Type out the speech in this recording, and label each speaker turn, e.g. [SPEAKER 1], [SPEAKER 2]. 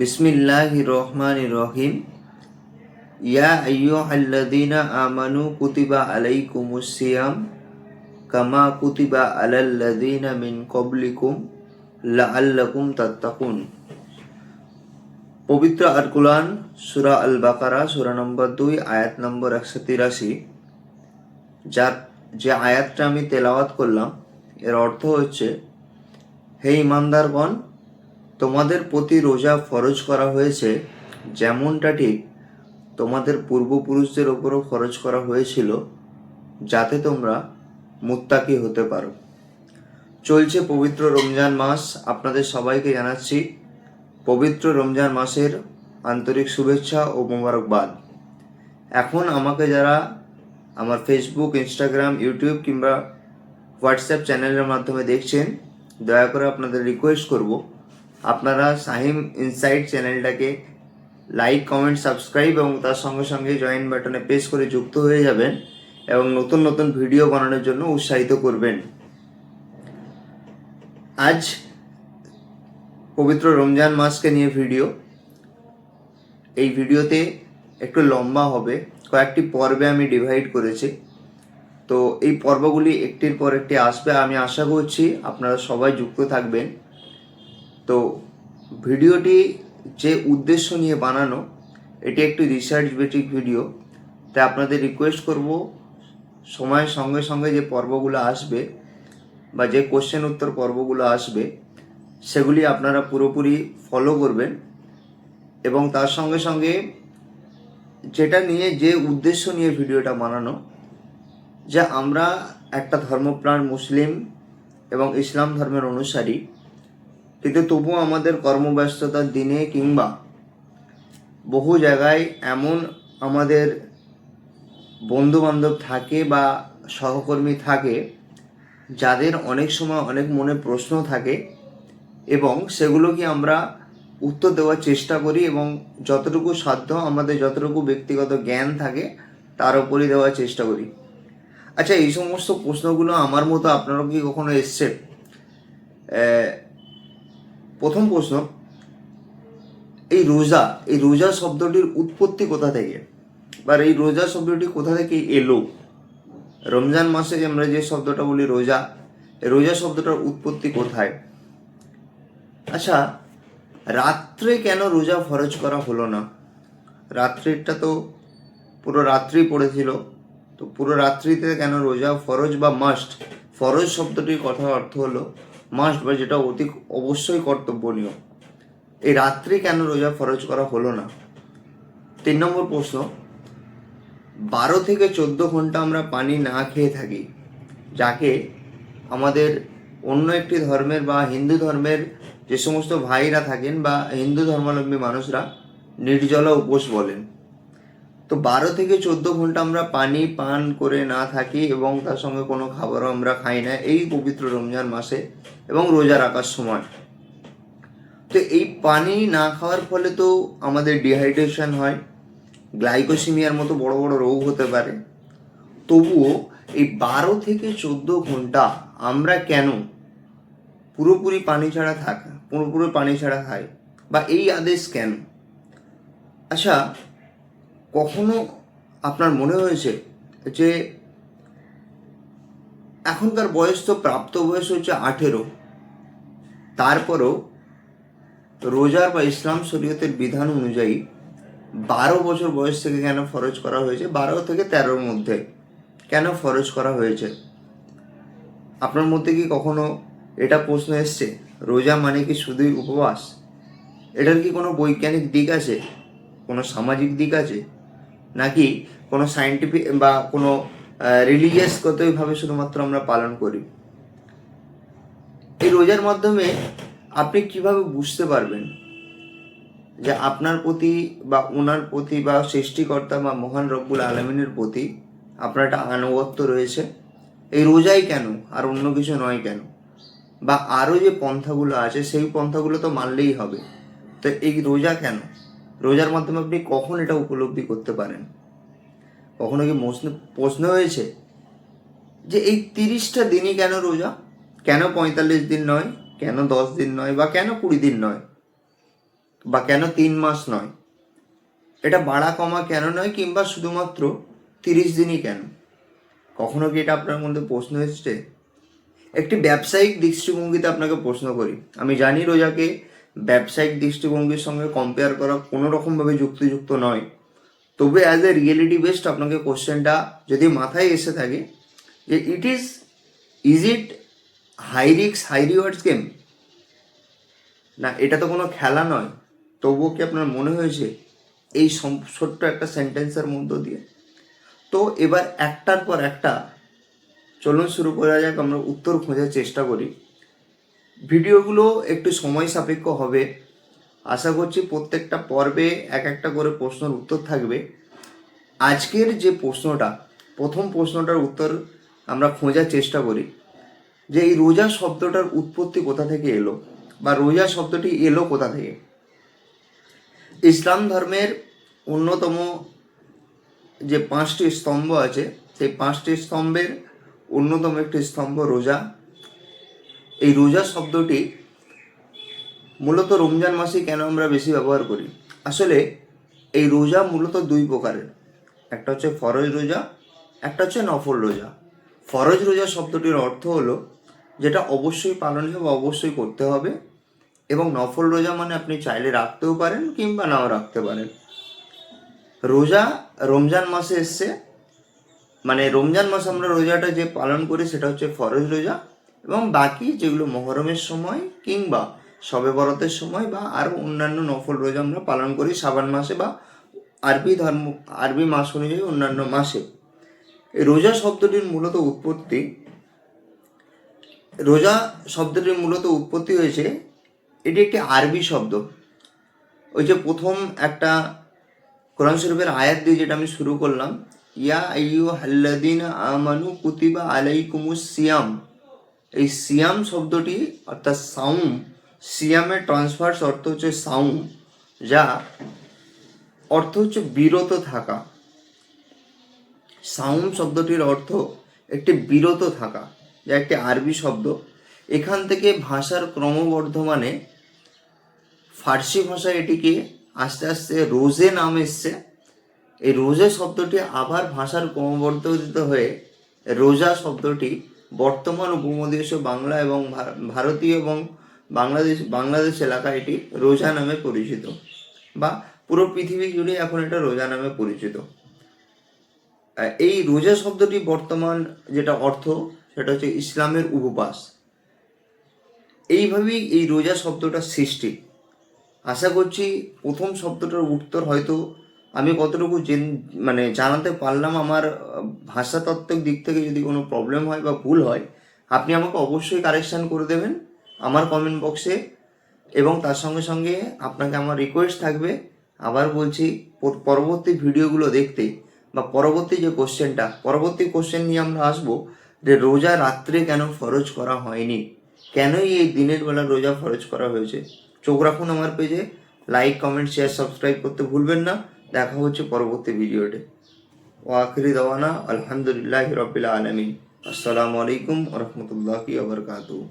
[SPEAKER 1] বিসমিল্লাহির রহমানির রহিম। ইয়া আইয়ুহাল্লাযীনা আমানু কুতিবা আলাইকুমুস সিয়াম কামা কুতিবা আলাল্লাযীনা মিন ক্বাবলিকুম লাআল্লাকুম তাত্তাকুন। পবিত্র আল কুরআন সূরা আল বাকারা সূরা নম্বর 2 আয়াত নম্বর 183। যে আয়াতটা আমি তেলাওয়াত করলাম এর অর্থ হচ্ছে, হে ঈমানদারগণ, তোমাদের প্রতি রোজা ফরজ করা হয়েছে যেমনটা ঠিক তোমাদের পূর্বপুরুষদের ওপরও ফরজ করা হয়েছিল, যাতে তোমরা মুত্তাকি হতে পারো। চলছে পবিত্র রমজান মাস। আপনাদের সবাইকে জানাচ্ছি পবিত্র রমজান মাসের আন্তরিক শুভেচ্ছা ও মোবারকবাদ। এখন আমাকে যারা আমার ফেসবুক, ইনস্টাগ্রাম, ইউটিউব কিংবা হোয়াটসঅ্যাপ চ্যানেলের মাধ্যমে দেখছেন, দয়া করে আপনাদের রিকোয়েস্ট করব, আপনারা সাহিম ইনসাইট চ্যানেলটাকে লাইক, কমেন্ট, সাবস্ক্রাইব এবং তার সঙ্গে সঙ্গে জয়েন বাটনে প্রেস করে যুক্ত হয়ে যাবেন এবং নতুন নতুন ভিডিও বানানোর জন্য উৎসাহিত করবেন। আজ পবিত্র রমজান মাসকে নিয়ে ভিডিও। এই ভিডিওতে একটু লম্বা হবে, কয়েকটি পর্বে আমি ডিভাইড করেছি। তো এই পর্বগুলি একটির পর একটি আসবে। আমি আশা করছি আপনারা সবাই যুক্ত থাকবেন। তো ভিডিওটি যে উদ্দেশ্য নিয়ে বানানো, এটি একটি রিসার্চ বেসিক ভিডিও। তাই আপনাদের রিকোয়েস্ট করব, সময়ের সঙ্গে সঙ্গে যে পর্বগুলো আসবে বা যে কোশ্চেন উত্তর পর্বগুলো আসবে সেগুলি আপনারা পুরোপুরি ফলো করবেন এবং তার সঙ্গে সঙ্গে যেটা নিয়ে, যে উদ্দেশ্য নিয়ে ভিডিওটা বানানো, যে আমরা একটা ধর্মপ্রাণ মুসলিম এবং ইসলাম ধর্মের অনুসারী, কিন্তু তবুও আমাদের কর্মব্যস্ততার দিনে কিংবা বহু জায়গায় এমন আমাদের বন্ধুবান্ধব থাকে বা সহকর্মী থাকে যাদের অনেক সময় অনেক মনে প্রশ্ন থাকে এবং সেগুলোকে আমরা উত্তর দেওয়ার চেষ্টা করি এবং যতটুকু সাধ্য আমাদের, যতটুকু ব্যক্তিগত জ্ঞান থাকে তার উপরই দেওয়ার চেষ্টা করি। আচ্ছা, এই সমস্ত প্রশ্নগুলো আমার মতো আপনারও কি কখনো এসছে? প্রথম প্রশ্ন, এই রোজা শব্দটির উৎপত্তি কোথা থেকে, বা এই রোজা শব্দটি কোথা থেকে এলো? রমজান মাসে আমরা যে শব্দটা বলি রোজা, এই রোজা শব্দটার উৎপত্তি কোথায়? আচ্ছা, রাত্রে কেন রোজা ফরজ করা হলো না? রাত্রিটা তো পুরো রাত্রি পড়েছিল, তো পুরো রাত্রিতে কেন রোজা ফরজ বা মাস্ট? ফরজ শব্দটির কথা অর্থ হলো মাস্ট, বা যেটা অতি অবশ্যই কর্তব্যনীয়। এই রাত্রি কেন রোজা ফরজ করা হলো না? 3 নম্বর প্রশ্ন, 12 থেকে 14 ঘন্টা আমরা পানি না খেয়ে থাকি, যাকে আমাদের অন্য একটি ধর্মের বা হিন্দু ধর্মের যে সমস্ত ভাইরা থাকেন বা হিন্দু ধর্মাবলম্বী মানুষরা নির্জলা উপোস বলেন। তো 12 থেকে 14 ঘন্টা আমরা পানি পান করে না থাকি এবং তার সঙ্গে কোনো খাবারও আমরা খাই না এই পবিত্র রমজান মাসে এবং রোজা রাখার সময়। তো এই পানি না খাওয়ার ফলে তো আমাদের ডিহাইড্রেশন হয়, গ্লাইকোসিমিয়ার মতো বড় বড় রোগ হতে পারে। তবুও এই 12 থেকে 14 ঘন্টা আমরা কেন পুরোপুরি পানি ছাড়া খাই, বা এই আদেশ কেন? আচ্ছা, কখনো আপনার মনে হয়েছে যে এখনকার বয়স তো, প্রাপ্ত বয়স হচ্ছে 18, তারপরও রোজার বা ইসলাম শরীয়তের বিধান অনুযায়ী 12 বছর বয়স থেকে কেন ফরজ করা হয়েছে? 12 থেকে 13-র মধ্যে কেন ফরজ করা হয়েছে? আপনার মধ্যে কি কখনো এটা প্রশ্ন এসছে, রোজা মানে কি শুধুই উপবাস? এটার কি কোনো বৈজ্ঞানিক দিক আছে, কোনো সামাজিক দিক আছে, নাকি কোনো সায়েন্টিফিক বা কোনো রিলিজিয়াসগতভাবে শুধুমাত্র আমরা পালন করি? এই রোজার মাধ্যমে আপনি কিভাবে বুঝতে পারবেন যে আপনার প্রতি বা ওনার প্রতি বা সৃষ্টিকর্তা বা মহান রব্বুল আলামিনের প্রতি আপনার একটা আনুগত্য রয়েছে? এই রোজাই কেন, আর অন্য কিছু নয় কেন? বা আরও যে পন্থাগুলো আছে সেই পন্থাগুলো তো মানলেই হবে, তো এই রোজা কেন? রোজার মাধ্যমে আপনি কখন এটা উপলব্ধি করতে পারেন? কখনো কি প্রশ্ন হয়েছে যে এই 30টা দিনই কেন রোজা? কেন 45 দিন নয়, কেন 10 দিন নয়, বা কেন 20 দিন নয়? বা কেন 3 মাস নয়, এটা বাড়া কমা কেন নয়, কিংবা শুধুমাত্র 30 দিনই কেন? কখনো কি এটা আপনার মধ্যে প্রশ্ন এসেছে? একটি ব্যবসায়িক দৃষ্টিভঙ্গিতে আপনাকে প্রশ্ন করি। আমি জানি রোজাকে ব্যবসায়িক দৃষ্টিভঙ্গির সঙ্গে কম্পেয়ার করা কোনো রকমভাবে যুক্তিযুক্ত নয়, তবে অ্যাজ এ রিয়েলিটি বেসড আপনাকে কোশ্চেনটা যদি মাথায় এসে থাকে যে is it high risk high rewards game, না এটা তো কোনো খেলা নয়, তবুও কি আপনার মনে হয়েছে এই ছোট্ট একটা সেন্টেন্সের মধ্য দিয়ে? তো এবার একটার পর একটা চলুন শুরু করা যাক, আমরা উত্তর খোঁজার চেষ্টা করি। ভিডিওগুলো একটু সময় সাপেক্ষ হবে, আশা করছি প্রত্যেকটা পর্বে এক একটা করে প্রশ্নের উত্তর থাকবে। আজকের যে প্রশ্নটা, প্রথম প্রশ্নটার উত্তর আমরা খোঁজার চেষ্টা করি যে এই রোজা শব্দটার উৎপত্তি কোথা থেকে এলো, বা রোজা শব্দটি এলো কোথা থেকে। ইসলাম ধর্মের অন্যতম যে 5টি স্তম্ভ আছে, সেই 5টি স্তম্ভের অন্যতম একটি স্তম্ভ রোজা। এই রোজা শব্দটি মূলত রমজান মাসে কেন আমরা বেশি ব্যবহার করি? আসলে এই রোজা মূলত 2 প্রকারের, একটা হচ্ছে ফরজ রোজা, একটা হচ্ছে নফল রোজা। ফরজ রোজা শব্দটির অর্থ হলো যেটা অবশ্যই পালনীয় বা অবশ্যই করতে হবে, এবং নফল রোজা মানে আপনি চাইলে রাখতেও পারেন কিংবা নাও রাখতে পারেন। রোজা রমজান মাসে এসছে, মানে রমজান মাসে আমরা রোজাটা যে পালন করি সেটা হচ্ছে ফরজ রোজা, এবং বাকি যেগুলো মহরমের সময় কিংবা শবে বরাতের সময় বা আরও অন্যান্য নফল রোজা আমরা পালন করি শাবান মাসে বা আরবি মাস অনুযায়ী অন্যান্য মাসে। এই রোজা শব্দটির মূলত উৎপত্তি হয়েছে, এটি একটি আরবি শব্দ। ওই যে প্রথম একটা কোরআন শরীফের আয়াত দিয়ে যেটা আমি শুরু করলাম, ইয়া আইয়ুহাল্লাযীনা আমানু কুতিবা আলাইকুমুস সিয়াম, এই সিয়াম শব্দটি অর্থাৎ সাউম, সিয়ামের ট্রান্সফার্স অর্থ হচ্ছে সাউম, যা অর্থ হচ্ছে বিরত থাকা। সাউম শব্দটির অর্থ একটি বিরত থাকা, যা একটি আরবি শব্দ। এখান থেকে ভাষার ক্রমবর্ধমানে ফার্সি ভাষায় এটিকে আস্তে আস্তে রোজে নাম এসছে। এই রোজা শব্দটি আবার ভাষার ক্রমবর্ধিত হয়ে রোজা শব্দটি বর্তমান উপমহাদেশীয় বাংলা এবং ভারতীয় এবং বাংলাদেশ এলাকায় এটি রোজা নামে পরিচিত, বা পুরো পৃথিবী জুড়ে এখন এটা রোজা নামে পরিচিত। এই রোজা শব্দটি বর্তমান যেটা অর্থ সেটা হচ্ছে ইসলামের উপবাস। এইভাবেই এই রোজা শব্দটা সৃষ্টি। আশা করছি প্রথম শব্দটার উত্তর হয়তো আমি কতটুকু জানাতে পারলাম। আমার ভাষাতত্ত্বিক দিক থেকে যদি কোনো প্রবলেম হয় বা ভুল হয়, আপনি আমাকে অবশ্যই কারেকশান করে দেবেন আমার কমেন্ট বক্সে। এবং তার সঙ্গে সঙ্গে আপনাকে আমার রিকোয়েস্ট থাকবে, আবার বলছি, পরবর্তী ভিডিওগুলো দেখতে বা পরবর্তী কোশ্চেন নিয়ে আমরা আসবো যে রোজা রাত্রে কেন ফরজ করা হয়নি, কেনই এই দিনের বেলা রোজা ফরজ করা হয়েছে। চোখ রাখুন আমার পেজে, লাইক কমেন্ট শেয়ার সাবস্ক্রাইব করতে ভুলবেন না। দেখা হচ্ছে পরবর্তী ভিডিওতে। ও আখিরি দাওয়ানা আলহামদুলিল্লাহি রাব্বিল আলামিন। আসসালামু আলাইকুম ওয়া রাহমাতুল্লাহি ওয়া বারাকাতুহু।